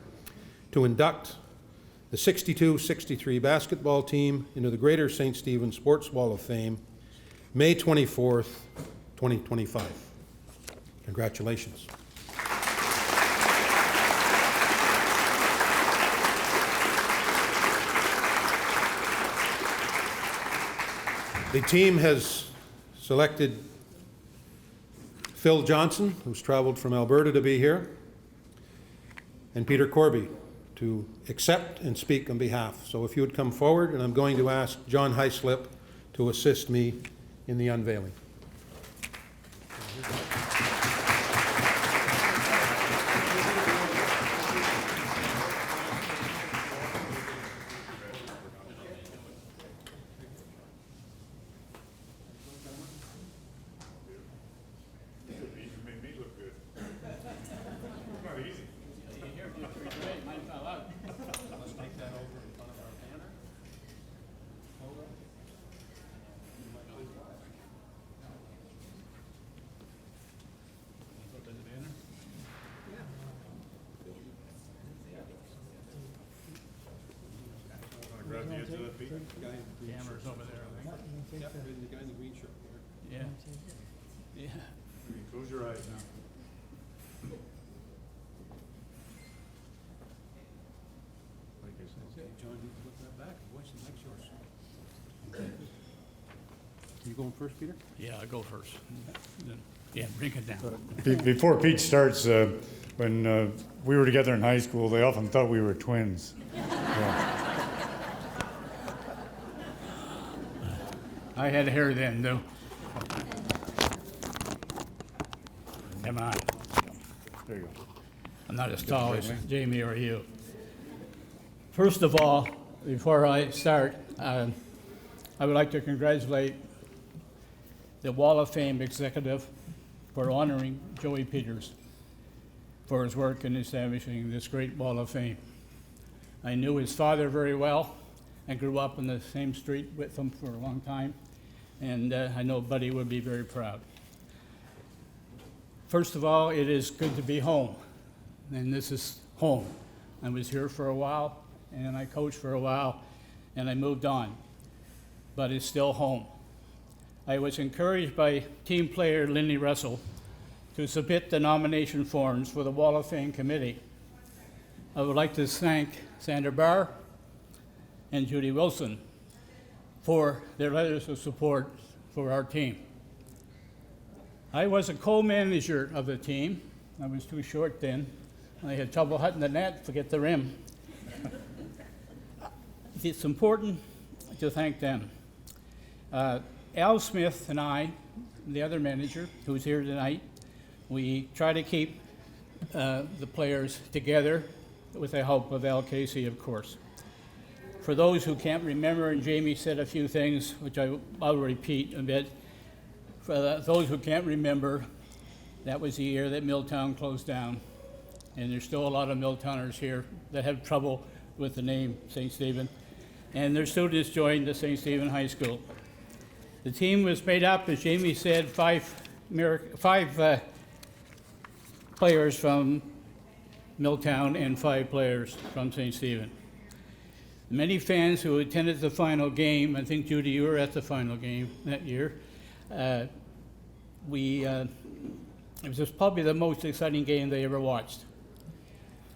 to induct the 62-63 basketball team into the Greater St. Stephen Sports Wall of Fame, May 24th, 2025. Congratulations. The team has selected Phil Johnson, who's traveled from Alberta to be here, and Peter Corby to accept and speak on behalf. So if you would come forward, and I'm going to ask John Heislip to assist me in the unveiling. Cameras over there, I think. Yep, and the guy in the green shirt. Yeah. Yeah. Close your eyes now. Like I said. John, you can look that back. Watch the mic's yours. You going first, Peter? Yeah, I'll go first. Then- Yeah, bring it down. Before Pete starts, when we were together in high school, they often thought we were twins. Yeah. I had hair then, though. Come on. There you go. I'm not as tall as Jamie or you. First of all, before I start, I would like to congratulate the Wall of Fame executive for honoring Joey Peters for his work in establishing this great Wall of Fame. I knew his father very well. I grew up in the same street with him for a long time, and I know Buddy would be very proud. First of all, it is good to be home, and this is home. I was here for a while, and I coached for a while, and I moved on, but it's still home. I was encouraged by team player Lenny Russell to submit the nomination forms for the Wall of Fame committee. I would like to thank Sandra Barr and Judy Wilson for their letters of support for our team. I was a co-manager of the team. I was too short then, I had trouble hitting the net, forget the rim. It's important to thank them. Al Smith and I, the other manager who's here tonight, we try to keep the players together with the help of Al Casey, of course. For those who can't remember, and Jamie said a few things, which I'll repeat a bit. For those who can't remember, that was the year that Milltown closed down. And there's still a lot of Milltowners here that have trouble with the name St. Stephen. And their students joined the St. Stephen High School. The team was made up, as Jamie said, five players from Milltown and 5 players from St. Stephen. Many fans who attended the final game, I think Judy, you were at the final game that year. It was just probably the most exciting game they ever watched.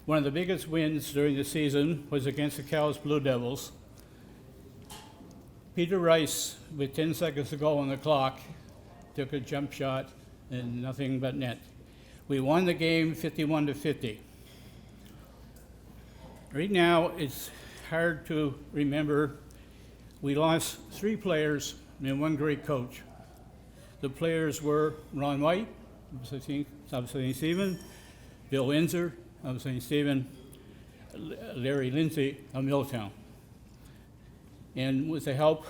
One of the biggest wins during the season was against the Cal's Blue Devils. Peter Rice, with 10 seconds to go on the clock, took a jump shot and nothing but net. We won the game 51-50. Right now, it's hard to remember. We lost 3 players and 1 great coach. The players were Ron White of St. Stephen, Bill Windsor of St. Stephen, Larry Lindsay of Milltown. And with the help,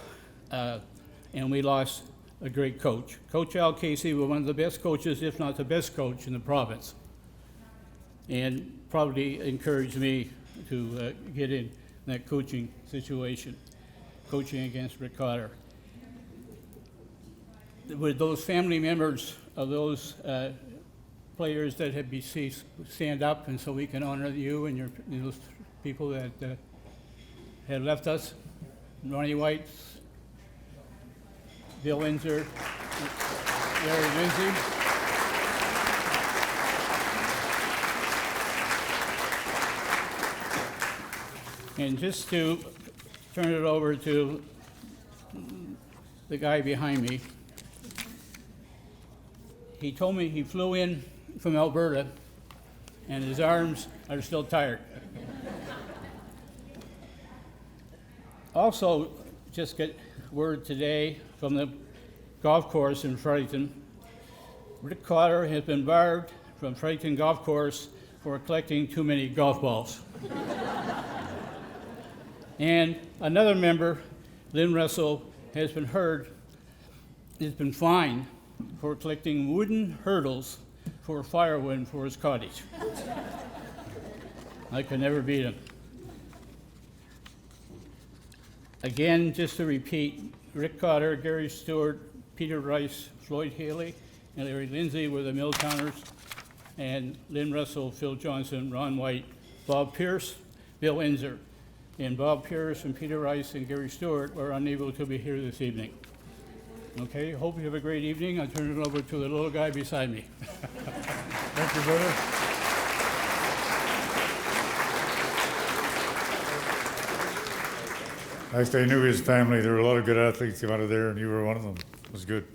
and we lost a great coach. Coach Al Casey was one of the best coaches, if not the best coach in the province, and probably encouraged me to get in that coaching situation, coaching against Rick Cotter. With those family members of those players that have deceased, stand up, and so we can honor you and those people that have left us. Ronnie White, Bill Windsor, Larry Lindsay. And just to turn it over to the guy behind me, he told me he flew in from Alberta and his arms are still tired. Also, just get word today from the golf course in Fredericton. Rick Cotter has been barred from Fredericton Golf Course for collecting too many golf balls. And another member, Lynn Russell, has been fined for collecting wooden hurdles for firewood for his cottage. I could never beat him. Again, just to repeat, Rick Cotter, Gary Stewart, Peter Rice, Floyd Haley, and Larry Lindsay were the Milltowners, and Lynn Russell, Phil Johnson, Ron White, Bob Pierce, Bill Windsor. And Bob Pierce and Peter Rice and Gary Stewart were unable to be here this evening. Okay, hope you have a great evening. I'll turn it over to the little guy beside me. Thank you, brother. Actually, I knew his family. There were a lot of good athletes came out of there, and you were one of them. It was good.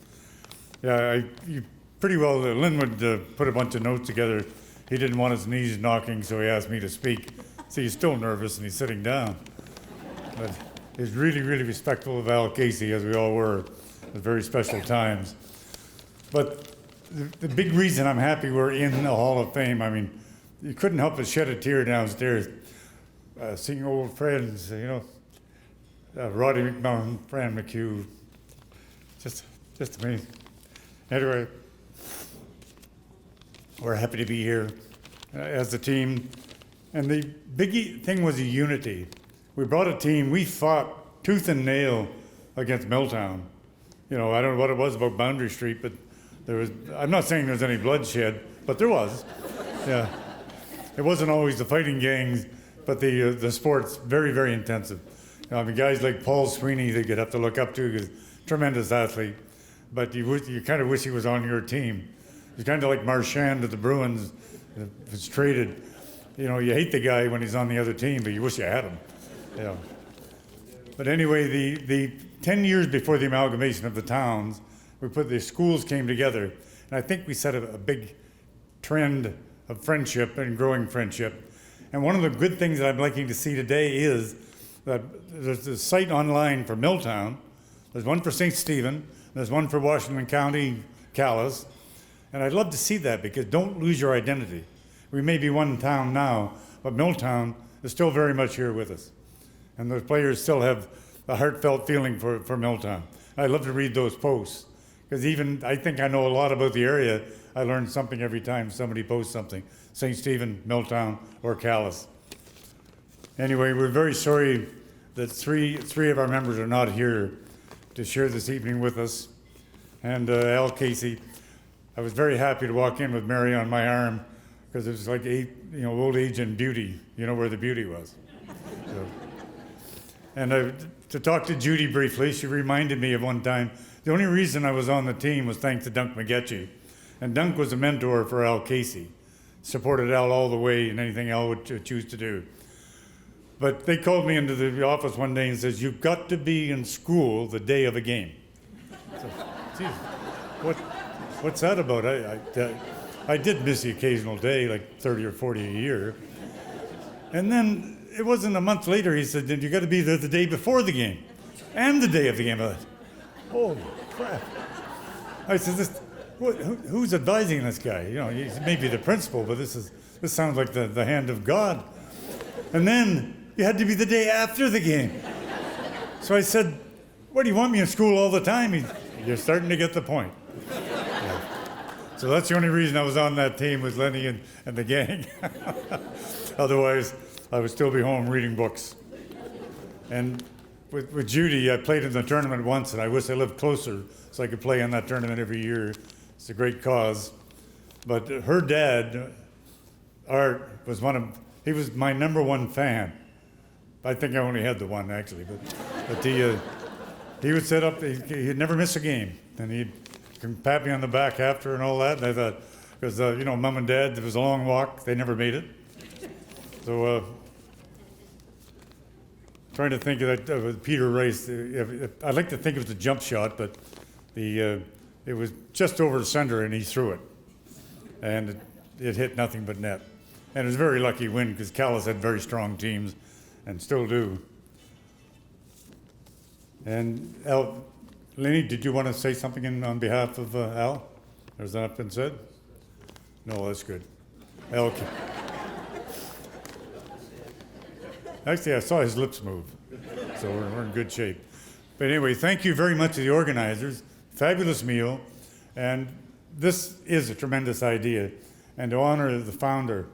Yeah, you pretty well, Lynn would put a bunch of notes together. He didn't want his knees knocking, so he asked me to speak. See, he's still nervous, and he's sitting down. But he's really, really respectful of Al Casey, as we all were, at very special times. But the big reason I'm happy we're in the Hall of Fame, I mean, you couldn't help but shed a tear downstairs, seeing old friends, Roddy McMahon, Fran McHugh, just amazing. Anyway, we're happy to be here as a team. And the big thing was the unity. We brought a team, we fought tooth and nail against Milltown. I don't know what it was about Boundary Street, but I'm not saying there's any bloodshed, but there was. Yeah. It wasn't always the fighting gangs, but the sport's very, very intensive. Guys like Paul Sweeney that you'd have to look up to, because tremendous athlete, but you kind of wish he was on your team. He's kind of like Marchand of the Bruins, was traded. You hate the guy when he's on the other team, but you wish you had him. But anyway, the 10 years before the amalgamation of the towns, the schools came together, and I think we set a big trend of friendship and growing friendship. And one of the good things that I'm liking to see today is that there's a site online for Milltown, there's one for St. Stephen, there's one for Washington County, Calais, and I'd love to see that because don't lose your identity. We may be one town now, but Milltown is still very much here with us. And those players still have a heartfelt feeling for Milltown. I love to read those posts because even I think I know a lot about the area. I learn something every time somebody posts something. St. Stephen, Milltown, or Calais. Anyway, we're very sorry that three of our members are not here to share this evening with us. And Al Casey, I was very happy to walk in with Mary on my arm because it was like old age and beauty, where the beauty was. So. And to talk to Judy briefly, she reminded me of one time, the only reason I was on the team was thanks to Dunk McGetchie. And Dunk was a mentor for Al Casey, supported Al all the way in anything Al would choose to do. But they called me into the office one day and says, "You've got to be in school the day of a game." So, geez, what's that about? I did miss the occasional day, like 30 or 40 a year. And then it wasn't a month later, he said, "You got to be there the day before the game and the day of the game." I thought, holy crap. I said, who's advising this guy? He's maybe the principal, but this sounds like the hand of God. And then you had to be the day after the game. So I said, "What, do you want me in school all the time?" You're starting to get the point. Yeah. So that's the only reason I was on that team was Lenny and the gang. Otherwise, I would still be home reading books. And with Judy, I played in the tournament once, and I wish I lived closer so I could play in that tournament every year. It's a great cause. But her dad, Art, he was my number one fan. I think I only had the one, actually. But he would set up, he'd never miss a game. And he'd pat me on the back after and all that. And I thought, because, Mom and Dad, it was a long walk. They never made it. So, trying to think of that Peter Rice. I'd like to think it was a jump shot, but it was just over the center and he threw it. And it hit nothing but net. And it was a very lucky win because Calais had very strong teams and still do. And Al, Lenny, did you want to say something on behalf of Al? Has that been said? No, that's good. Al. Actually, I saw his lips move, so we're in good shape. But anyway, thank you very much to the organizers. Fabulous meal, and this is a tremendous idea. And to honor the founder,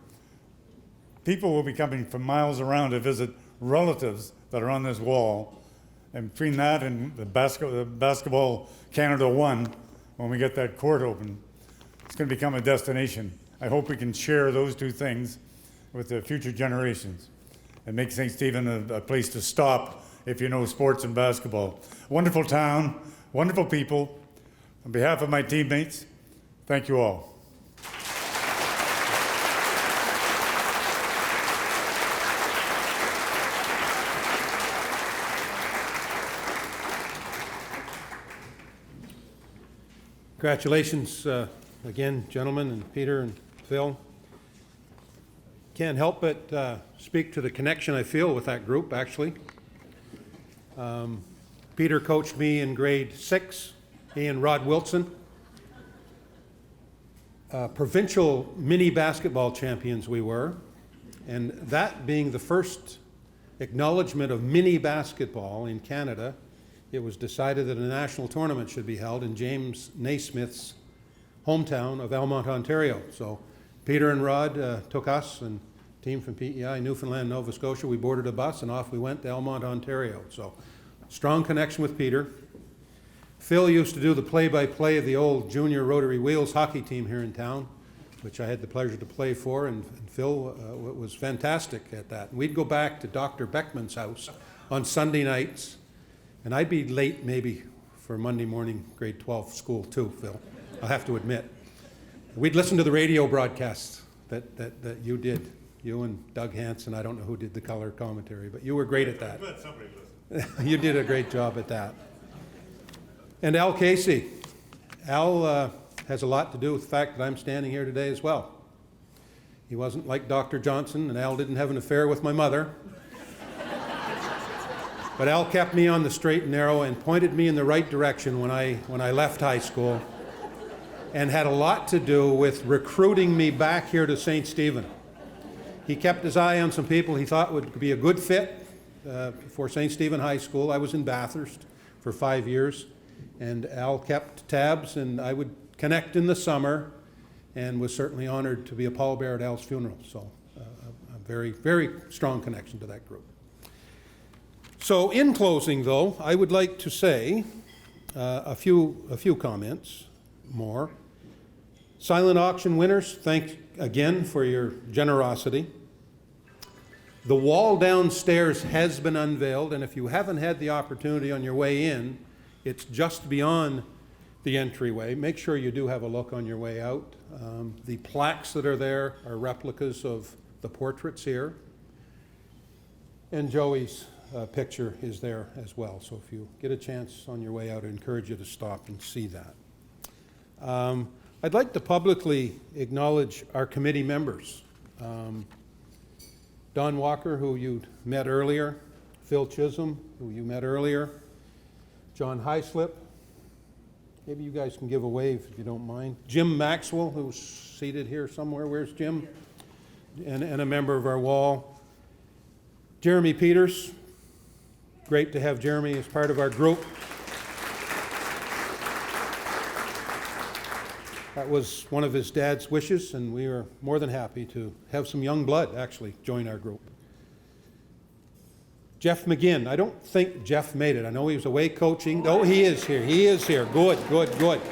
people will be coming from miles around to visit relatives that are on this wall. And between that and the Basketball Canada 1, when we get that court open, it's going to become a destination. I hope we can share those two things with the future generations and make St. Stephen a place to stop if you know sports and basketball. Wonderful town, wonderful people. On behalf of my teammates, thank you all. Congratulations again, gentlemen, and Peter and Phil. Can't help but speak to the connection I feel with that group, actually. Peter coached me in grade 6, he and Rod Wilson. Provincial mini basketball champions we were, and that being the first acknowledgement of mini basketball in Canada, it was decided that a national tournament should be held in James Naismith's hometown of Elmont, Ontario. So Peter and Rod took us and a team from PEI, Newfoundland, Nova Scotia. We boarded a bus and off we went to Elmont, Ontario. So strong connection with Peter. Phil used to do the play-by-play of the old junior Rotary Wheels hockey team here in town, which I had the pleasure to play for, and Phil was fantastic at that. And we'd go back to Dr. Beckman's house on Sunday nights, and I'd be late maybe for Monday morning grade 12 school too, Phil, I'll have to admit. We'd listen to the radio broadcasts that you did, you and Doug Hansen. I don't know who did the color commentary, but you were great at that. Let somebody listen. You did a great job at that. And Al Casey. Al has a lot to do with the fact that I'm standing here today as well. He wasn't like Dr. Johnson, and Al didn't have an affair with my mother. But Al kept me on the straight and narrow and pointed me in the right direction when I left high school, and had a lot to do with recruiting me back here to St. Stephen. He kept his eye on some people he thought would be a good fit for St. Stephen High School. I was in Bathurst for 5 years, and Al kept tabs, and I would connect in the summer, and was certainly honored to be a pallbearer at Al's funeral. So a very, very strong connection to that group. So in closing, though, I would like to say a few comments more. Silent auction winners, thanks again for your generosity. The wall downstairs has been unveiled, and if you haven't had the opportunity on your way in, it's just beyond the entryway. Make sure you do have a look on your way out. The plaques that are there are replicas of the portraits here. And Joey's picture is there as well. So if you get a chance on your way out, I encourage you to stop and see that. I'd like to publicly acknowledge our committee members. Don Walker, who you met earlier, Phil Chisholm, who you met earlier, John Highslip. Maybe you guys can give a wave if you don't mind. Jim Maxwell, who's seated here somewhere. Where's Jim? And a member of our wall. Jeremy Peters. Great to have Jeremy as part of our group. That was one of his dad's wishes, and we are more than happy to have some young blood actually join our group. Jeff McGinn. I don't think Jeff made it. I know he was away coaching. Oh, he is here. He is here. Good, good, good.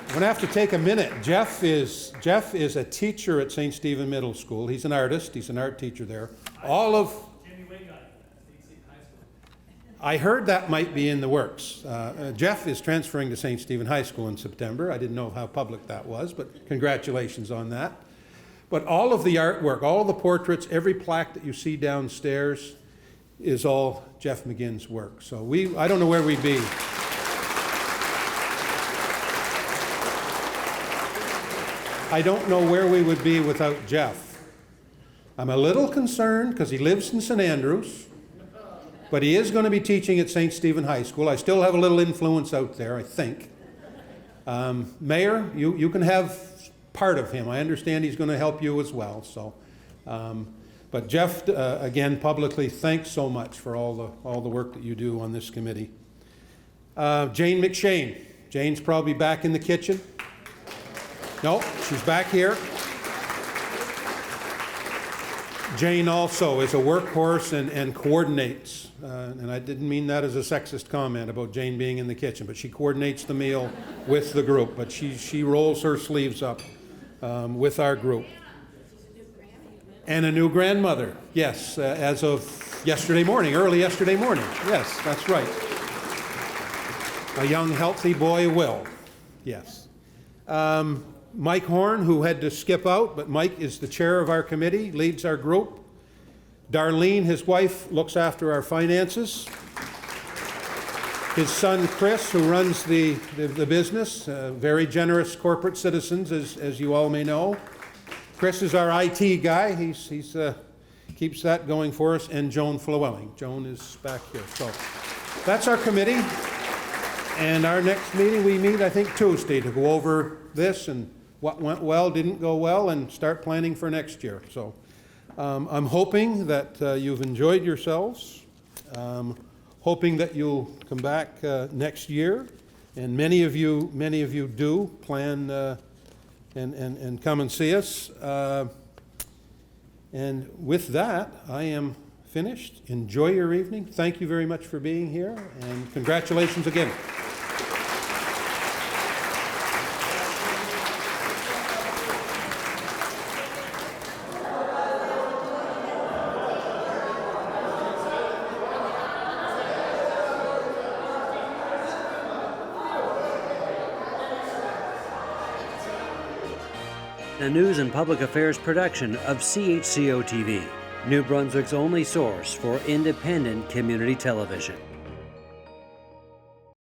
I'm going to have to take a minute. Jeff is a teacher at St. Stephen Middle School. He's an artist. He's an art teacher there. I heard that might be in the works. Jeff is transferring to St. Stephen High School in September. I didn't know how public that was, but congratulations on that. But all of the artwork, all the portraits, every plaque that you see downstairs is all Jeff McGinn's work. So I don't know where we'd be. I don't know where we would be without Jeff. I'm a little concerned because he lives in St. Andrews, but he is going to be teaching at St. Stephen High School. I still have a little influence out there, I think. Mayor, you can have part of him. I understand he's going to help you as well. So, but Jeff, again, publicly, thanks so much for all the work that you do on this committee. Jane McShane. Jane's probably back in the kitchen. No, she's back here. Jane also is a workhorse and coordinates. And I didn't mean that as a sexist comment about Jane being in the kitchen, but she coordinates the meal with the group. But she rolls her sleeves up with our group. And a new grandmother, yes, as of yesterday morning, early yesterday morning. Yes, that's right. A young, healthy boy, Will. Yes. Mike Horn, who had to skip out, but Mike is the chair of our committee, leads our group. Darlene, his wife, looks after our finances. His son, Chris, who runs the business, very generous corporate citizens, as you all may know. Chris is our IT guy. He's keeps that going for us. And Joan Flewelling. Joan is back here. So that's our committee. And our next meeting, we meet, I think, Tuesday to go over this and what went well, didn't go well, and start planning for next year. So I'm hoping that you've enjoyed yourselves. Hoping that you'll come back next year, and many of you do plan and come and see us. And with that, I am finished. Enjoy your evening. Thank you very much for being here, and congratulations again. A news and public affairs production of CHCO-TV, New Brunswick's only source for independent community television.